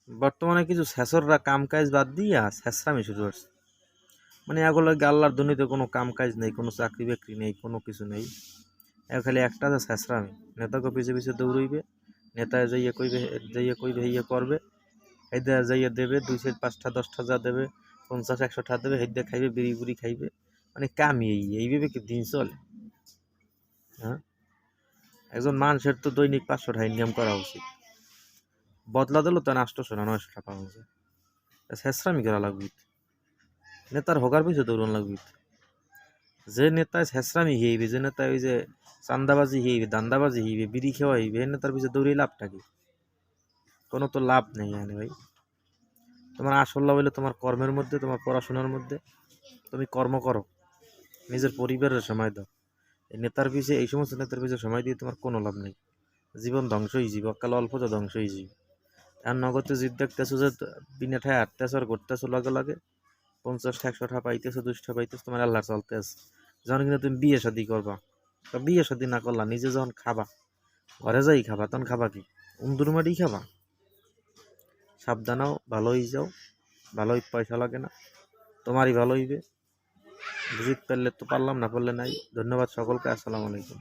বর্তমানে কিছু ছেসররা কাম কাজ বাদ দিয়া ছেসরামি শুরু করছে। মানে এগুলো আল্লাহর দুনিয়াতে কোনো কাম কাজ নেই, কোনো চাকরি বাকরি নেই, কোনো কিছু নেই। খালি একটা যে ছেসরামি, নেতাকে পিছে পিছে দৌড়ইবে, নেতায় যাইয়ে কইবে ইয়ে করবে, হেদে যাইয়ে দেবে 200, 5টা, 10টা যা দেবে, 50, 100টা দেবে, হেদে খাইবে, বিড়ি বুড়ি খাইবে। মানে কামি এইভাবে কি দিন চলে? হ্যাঁ, একজন মানুষের তো দৈনিক 500 টাকা ইনকাম করা উচিত। বদলা দিল তো 800 না 900 টাকা পাওয়া যায়। ছেসরামি করা লাগবে, নেতার হকার পিছু দৌড়ান লাগবে। যে নেতায় ছেসরামি হিয়েবে, যে নেতায় ওই যে চান্দাবাজি হিয়েবে, দান্দাবাজি হিয়েবে, বিড়ি খাওয়া হিয়েবে, এ নেতার পিছু দৌড়িয়ে লাভটা কি? কোনো তো লাভ নেই এখানে ভাই। তোমার আসল লাভ হইলে তোমার কর্মের মধ্যে, তোমার পড়াশোনার মধ্যে। তুমি কর্ম করো, নিজের পরিবারের সময় দাও। এই নেতার পিছে, এই সমস্ত নেতার পিছে সময় দিয়ে তোমার কোনো লাভ নেই। জীবন ধ্বংসই জীব, কাল অল্প তো ধ্বংসই জীব। আর নগদে জিদ দেখতেছো যে বিনা ঠায় আটতেছো আর করতেছো, লগে লগে 50, 100 টাকা পাইতেছো, 200 পাইতেছো, তোমার আল্লাহ চলতে আছে। যখন কিন্তু তুমি বিয়ে শাদি করবা, তা বিয়ে শাদি না করলা, নিজে যখন খাবা, ঘরে যাই খাবা, তখন খাবা কি? উন্দুর মাটি খাবা? সাবধানাও, ভালোই যাও, ভালোই পয়সা লাগে না, তোমারই ভালো হইবে। বুঝিতে পারলে তো পারলাম, না পারলে নাই। ধন্যবাদ সকলকে, আসসালামু আলাইকুম।